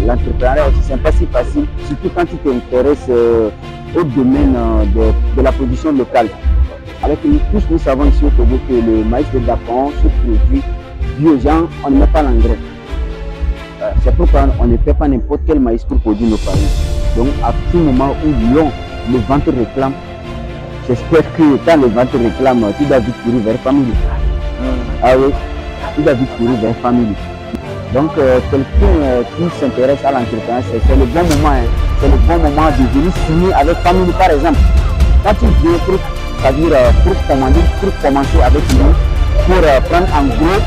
l'entrepreneuriat aussi, c'est pas si facile, surtout quand tu t'intéresses au domaine de la production locale. Avec nous, tous nous savons ici au Togo que le maïs de Dapon se produit bio, genre on ne met pas l'engrais. C'est pourquoi on ne fait pas n'importe quel maïs pour produire nos farines. Donc à tout moment où le ventre réclame, j'espère que quand le ventre réclame, tu dois vite courir vers famille. Ah oui, tu dois vite courir vers famille. Donc quelqu'un qui s'intéresse à l'entrepreneuriat, c'est le bon moment. Hein. C'est le bon moment de venir signer avec famille par exemple. Quand tu viens pour commencer avec nous, pour prendre en gros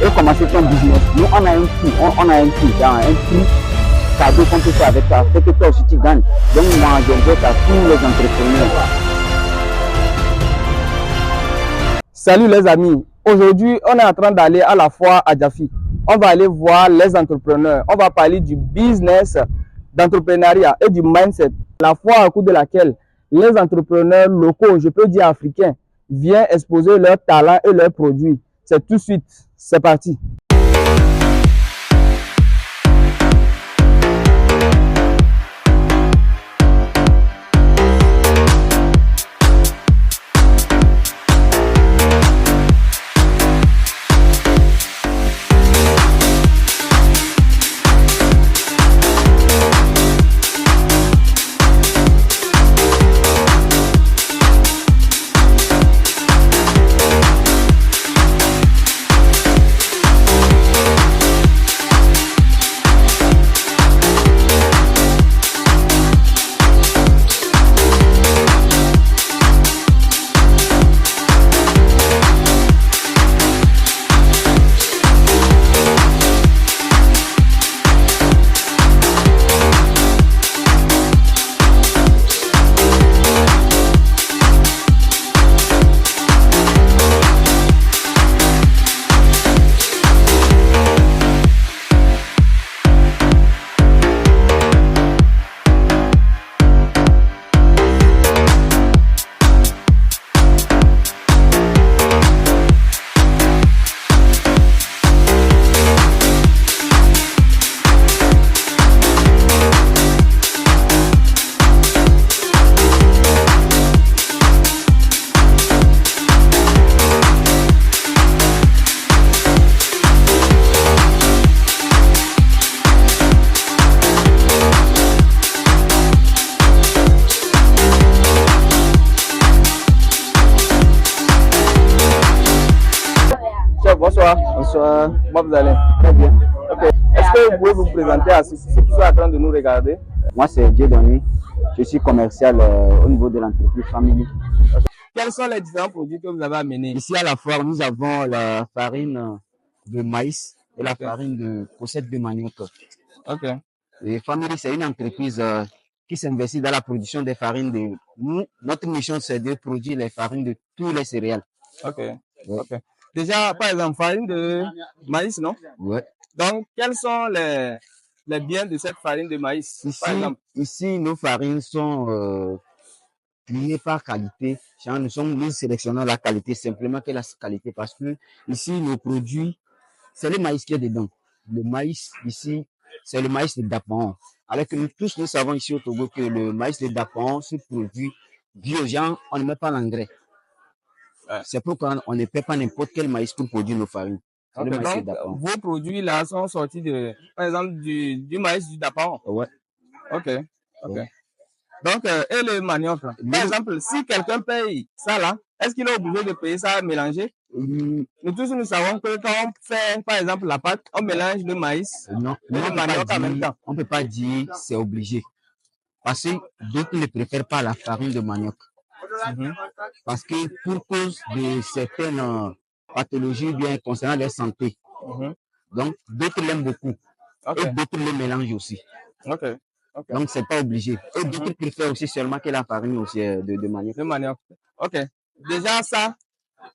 et commencer ton business. Nous on a un prix, un prix cadeau qu'on peut faire avec toi, fait que toi aussi tu gagnes. Donc moi j'invite à tous les entrepreneurs. Salut les amis, aujourd'hui on est en train d'aller à la foire à Djafi. On va aller voir les entrepreneurs, on va parler du business, d'entrepreneuriat et du mindset. La foire à cours de laquelle les entrepreneurs locaux, je peux dire africains, viennent exposer leurs talents et leurs produits. C'est tout de suite, c'est parti. Bonsoir. Bonsoir. Comment vous allez? Très bien. Okay. Est-ce que vous pouvez vous présenter à ceux qui sont en train de nous regarder? Moi c'est Dieudonné, je suis commercial au niveau de l'entreprise Family. Quels sont les différents produits que vous avez amenés? Ici à la foire, nous avons la farine de maïs et la farine de pochette de manioc. Ok. Et Family, c'est une entreprise qui s'investit dans la production des farines de nous. Notre mission, c'est de produire les farines de tous les céréales. Ok. Ouais. Ok. Déjà, par exemple, farine de maïs, non? Ouais. Donc, quels sont les biens de cette farine de maïs, par exemple? Ici, nos farines sont pliées par qualité. Nous sélectionnons la qualité, simplement que la qualité, parce que ici, nos produits, c'est le maïs qui est dedans. Le maïs, ici, c'est le maïs de Dapon. Avec nous tous, nous savons ici au Togo que le maïs de Dapon se produit bio, genre, on ne met pas l'engrais. C'est pourquoi on ne paie pas n'importe quel maïs pour produire nos farines. Okay, le maïs donc, de Dapon. Vos produits là sont sortis par exemple, du maïs du Dapon. Ouais. Ok. Ouais. Donc, et le manioc, par exemple, si quelqu'un paye ça là, est-ce qu'il est obligé de payer ça mélangé? Nous tous, nous savons que quand on fait, par exemple, la pâte, on mélange le maïs et le manioc en même temps. On ne peut pas dire c'est obligé. Parce que d'autres ne préfèrent pas la farine de manioc. Parce que pour cause de certaines pathologies bien concernant leur santé. Donc, d'autres l'aiment beaucoup. Et d'autres le mélangent aussi. Donc, c'est pas obligé. Et d'autres préfèrent aussi seulement que la farine aussi de manioc. De manioc. Ok. Déjà, ça,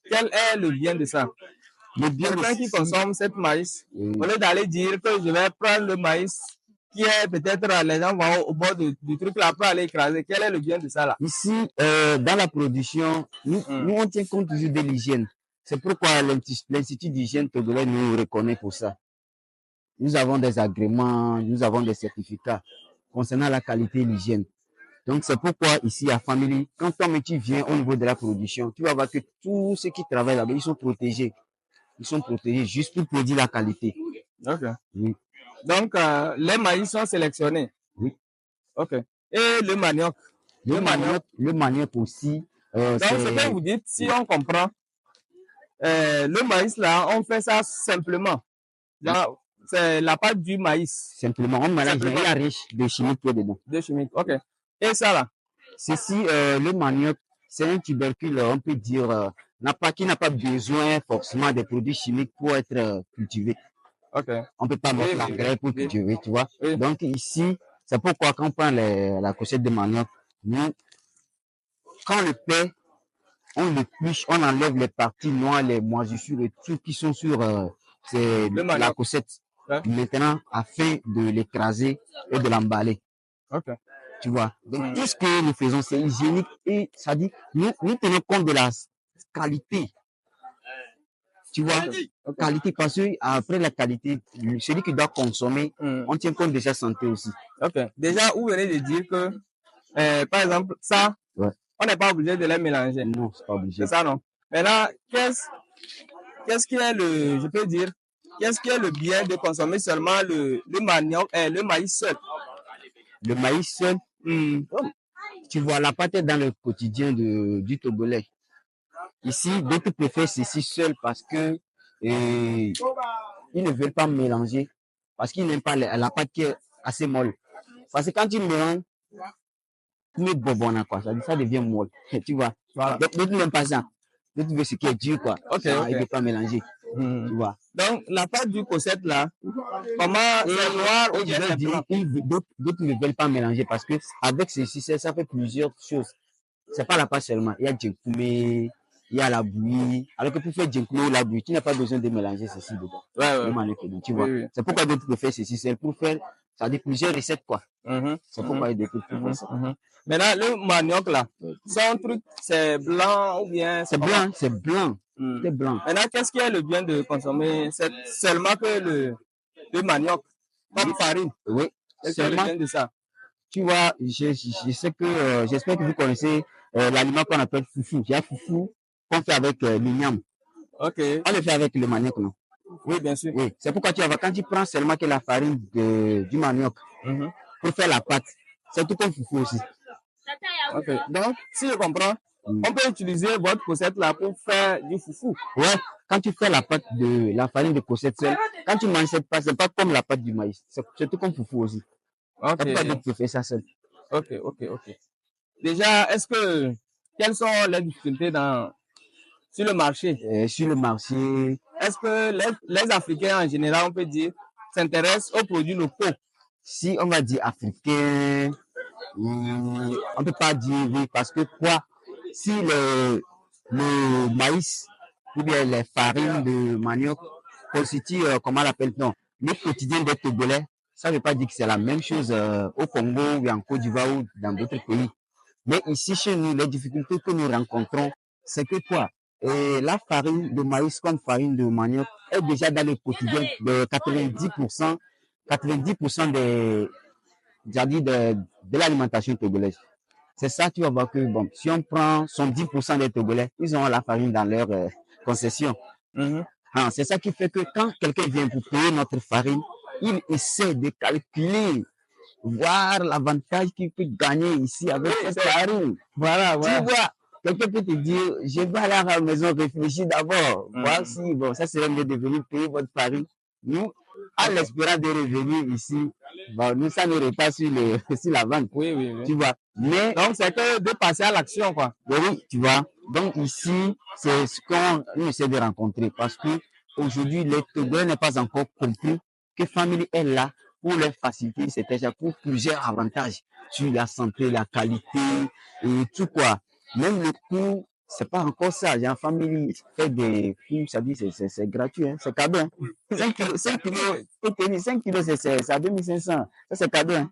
quel est le bien de ça? Le bien quelqu'un qui consomme cette maïs, au lieu d'aller dire que je vais prendre le maïs qui est peut-être les gens vont au bord du truc là pour aller écraser. Quel est le bien de ça là? Ici, dans la production, nous on tient compte toujours de l'hygiène. C'est pourquoi l'Institut d'hygiène togolais nous reconnaît pour ça. nous avons des agréments, nous avons des certificats concernant la qualité et l'hygiène. Donc, c'est pourquoi ici à Family, quand tu viens au niveau de la production, tu vas voir que tous ceux qui travaillent là-bas, ils sont protégés. Ils sont protégés juste pour produire la qualité. Ok. Oui. Donc, les maïs sont sélectionnés. Oui. Ok. Et le manioc? Le manioc aussi. Donc, ce que vous dites, si on comprend, le maïs là, on fait ça simplement. C'est la pâte du maïs. Simplement, on mélange, il y a riche de chimiques qui est dedans. De chimiques, ok. Et ça là? Ceci, le manioc, c'est un tubercule, on peut dire, qui n'a pas besoin forcément des produits chimiques pour être cultivé. Okay. On peut pas mettre l'engrais pour cultiver, tu vois. Donc ici, c'est pourquoi quand on prend la cochette de manioc, nous, quand on le paie, on le pluche, on enlève les parties noires, les moisissures et tout qui sont sur la cochette. Ouais. Maintenant, afin de l'écraser et de l'emballer. Okay. Tu vois. Donc, tout ce que nous faisons, c'est hygiénique et ça dit, nous tenons compte de la qualité. Tu vois, qualité, parce que après la qualité, celui qui doit consommer, on tient compte de sa santé aussi. Ok. Déjà, vous venez de dire que, par exemple, ça, on n'est pas obligé de les mélanger. Non, c'est pas obligé. C'est ça, non? Maintenant, qu'est-ce qui est je peux dire, qu'est-ce qui est le bien de consommer seulement le manioc, le maïs seul? Le maïs seul, tu vois, la pâte est dans le quotidien du Togolais. Ici, d'autres préfèrent ceci seul parce que ils ne veulent pas mélanger, parce qu'ils n'aiment pas la pâte qui est assez molle. Parce que quand tu mélanges, tu mets bonbon, quoi, ça devient molle. Tu vois. Voilà. D'autres n'aiment pas ça. D'autres veulent ce qui est dur, quoi. Ok. Ils ne veulent pas mélanger. Tu vois. Donc, la pâte du cossette, là, comment c'est noir ou bien c'est blanc? D'autres ne veulent pas mélanger parce que avec ceci, ça fait plusieurs choses. C'est pas la pâte seulement. Il y a djenkoumé, il y a la bouillie. Alors que pour faire djenkoumé ou la bouillie, tu n'as pas besoin de mélanger ceci dedans. Ouais. Tu vois. Oui. C'est pourquoi d'autres préfèrent ceci. C'est pour faire, ça dit plusieurs recettes, quoi. C'est pourquoi d'autres préfèrent ça. Maintenant, le manioc, là, son truc, c'est blanc ou bien c'est blanc, c'est blanc. C'est blanc. Maintenant, qu'est-ce qui est le bien de consommer seulement que le manioc comme farine? Oui. Seulement de ça. Tu vois, je sais que, j'espère que vous connaissez l'aliment qu'on appelle foufou. Il y a foufou qu'on fait avec l'igname. Ok. On le fait avec le manioc, non? Oui, bien sûr. Oui. C'est pourquoi quand tu prends seulement que la farine du manioc pour faire la pâte, c'est tout comme foufou aussi. Ok. Donc, si je comprends, on peut utiliser votre cossette là pour faire du foufou. Ouais. Quand tu fais la pâte de la farine de cossette seule, quand tu manges cette pâte, c'est pas comme la pâte du maïs. C'est tout comme foufou aussi. Ok. C'est pourquoi tu fais ça seul. Ok. Déjà, quelles sont les difficultés sur le marché? Sur le marché. Est-ce que les Africains en général, on peut dire, s'intéressent aux produits locaux? Si on va dire africain, on peut pas dire oui, parce que quoi? Si le maïs ou bien les farines de manioc constituent, comment on l'appelle, non, le quotidien des Togolais, ça ne veut pas dire que c'est la même chose au Congo ou en Côte d'Ivoire ou dans d'autres pays. Mais ici, chez nous, les difficultés que nous rencontrons, c'est que quoi? La farine de maïs comme farine de manioc est déjà dans le quotidien de 90% de l'alimentation togolaise. C'est ça, tu vas voir que, bon, si on prend 10% des Togolais, ils ont la farine dans leur concession. C'est ça qui fait que quand quelqu'un vient pour payer notre farine, il essaie de calculer, voir l'avantage qu'il peut gagner ici avec cette farine. Voilà. Tu vois, quelqu'un peut te dire, je vais aller à la maison réfléchir d'abord, voir si, bon, ça serait mieux de venir payer votre farine. Nous, à l'espérance de revenir ici, bon, nous, ça n'aurait pas sur la vente. Oui. Tu vois. Mais, donc, c'est que de passer à l'action, quoi. Oui, tu vois. Donc, ici, c'est ce qu'on essaie de rencontrer parce que aujourd'hui, les Togolais n'ont pas encore compris que Family est là pour leur faciliter, c'est-à-dire pour plusieurs avantages sur la santé, la qualité et tout quoi. Même le coût, c'est pas encore ça. J'ai un Family fait des coûts, ça dit c'est gratuit, hein, c'est cadeau. Hein. 5 kilos, 5 kilos, c'est à 2500. Ça, c'est cadeau. Hein.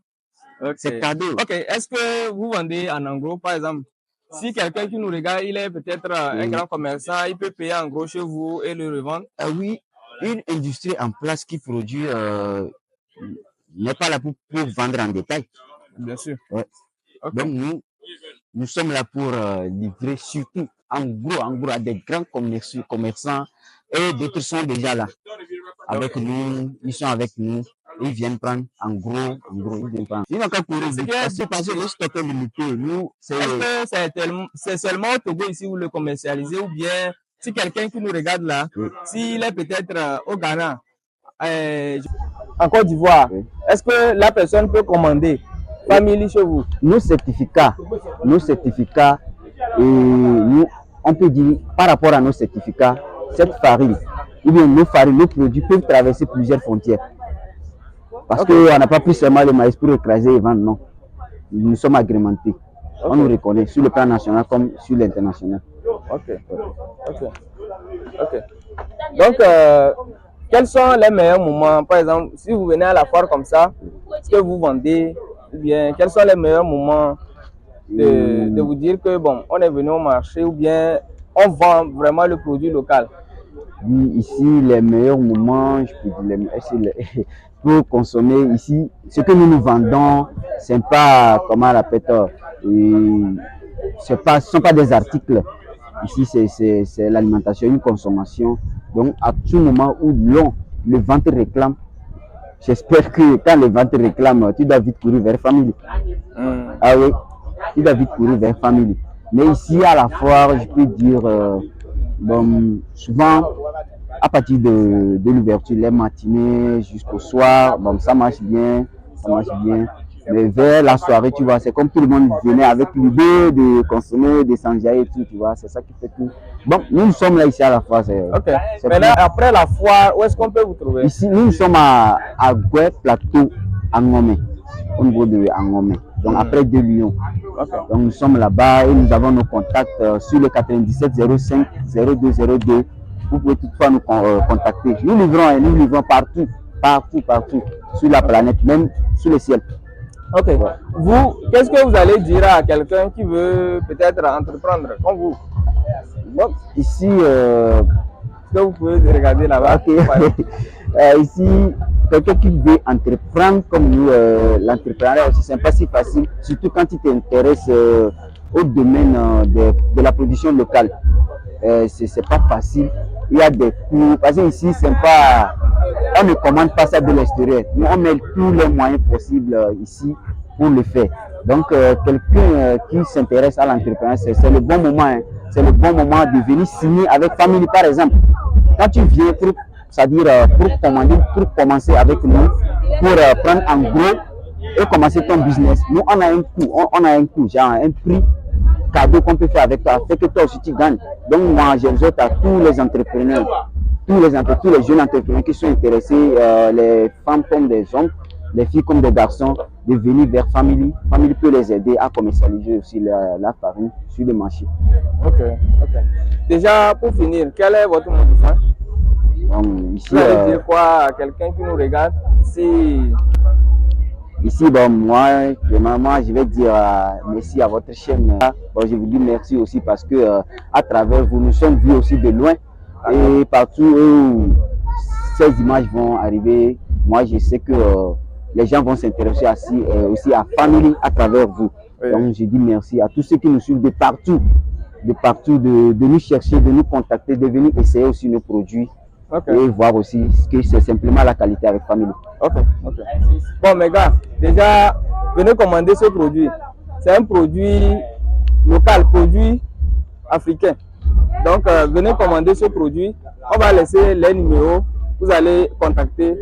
Okay. C'est cadeau. Ok, est-ce que vous vendez en gros, par exemple? Si quelqu'un qui nous regarde, il est peut-être un grand commerçant, il peut payer en gros chez vous et le revendre? Oui, une industrie en place qui produit n'est pas là pour vendre en détail. Bien sûr. Ouais. Okay. Donc nous sommes là pour livrer surtout en gros à des grands commerçants et d'autres sont déjà là avec nous, ils sont avec nous, ils viennent prendre en gros, ils viennent prendre. Sinon, quand parce que le stock est limité, nous, est-ce que c'est seulement au Togo ici où le commercialiser ou bien si quelqu'un qui nous regarde là, oui, s'il est peut-être au Ghana, en Côte d'Ivoire, oui, est-ce que la personne peut commander Family chez vous? Nos certificats, et nous, on peut dire par rapport à nos certificats, cette farine, ou bien nos produits peuvent traverser plusieurs frontières. Parce qu'on n'a pas pris seulement le maïs pour écraser et vendre, non. Nous sommes agrémentés. On nous reconnaît sur le plan national comme sur l'international. Ok. Donc, quels sont les meilleurs moments? Par exemple, si vous venez à la foire comme ça, ce que vous vendez, ou bien quels sont les meilleurs moments de vous dire que bon, on est venu au marché ou bien on vend vraiment le produit local? Oui, ici, les meilleurs moments, je peux dire, pour consommer ici, ce que nous vendons, c'est pas, comment on l'appelle, ce ne sont pas des articles. Ici, c'est l'alimentation, une consommation. Donc, à tout moment où le ventre réclame, j'espère que quand le ventre réclame, tu dois vite courir vers Family. Ah oui, tu dois vite courir vers Family. Mais ici, à la foire, je peux dire, bon, souvent, à partir de l'ouverture, les matinées jusqu'au soir, bon, ça marche bien. Mais vers la soirée, tu vois, c'est comme tout le monde venait avec l'idée de consommer, de s'enjailler et tout, tu vois, c'est ça qui fait tout. Bon, nous sommes là ici à la foire. Ok. Maintenant, après la foire, où est-ce qu'on peut vous trouver? Ici, nous sommes à Gouet Plateau, à Ngomé, au niveau de Ngomé. Donc, après 2 Lions. Okay. Donc, nous sommes là-bas et nous avons nos contacts sur le 97 05 0202. Vous pouvez toutefois nous contacter. Nous livrons partout sur la planète, même sur le ciel. Ok. Ouais. Vous, qu'est-ce que vous allez dire à quelqu'un qui veut peut-être entreprendre comme vous? Bon, ici, est-ce que vous pouvez regarder là-bas? Okay. Ici, quelqu'un qui veut entreprendre comme nous, l'entrepreneuriat aussi, c'est pas si facile, surtout quand tu t'intéresses au domaine de la production locale. C'est pas facile. Il y a des coûts. Parce que ici, c'est pas, on ne commande pas ça de l'extérieur. Nous, on met tous les moyens possibles ici pour le faire. Donc, quelqu'un qui s'intéresse à l'entrepreneuriat, c'est le bon moment. Hein. C'est le bon moment de venir signer avec Family, par exemple. Quand tu viens c'est-à-dire pour commencer avec nous, pour prendre en gros et commencer ton business, nous, on a un coût, genre un prix cadeau qu'on peut faire avec toi, fait que toi aussi tu gagnes. Donc moi, j'exhorte à tous les entrepreneurs, tous les jeunes entrepreneurs qui sont intéressés, les femmes comme des hommes, les filles comme des garçons, de venir vers Family. Family peut les aider à commercialiser aussi la farine sur le marché. Ok. Déjà, pour finir, quel est votre mot de fin? Ici, vous allez dire quoi à quelqu'un qui nous regarde? Ici, bon, moi, je vais dire merci à votre chaîne. Bon, je vous dis merci aussi parce que à travers vous, nous sommes vus aussi de loin. Et partout où ces images vont arriver, moi, je sais que les gens vont s'intéresser aussi à Family à travers vous. Oui. Donc, je dis merci à tous ceux qui nous suivent de partout, de nous chercher, de nous contacter, de venir essayer aussi nos produits. Okay. Et voir aussi que c'est simplement la qualité avec Family. Ok. Bon, mes gars, déjà, venez commander ce produit. C'est un produit local, produit africain. Donc, venez commander ce produit. On va laisser les numéros. Vous allez contacter.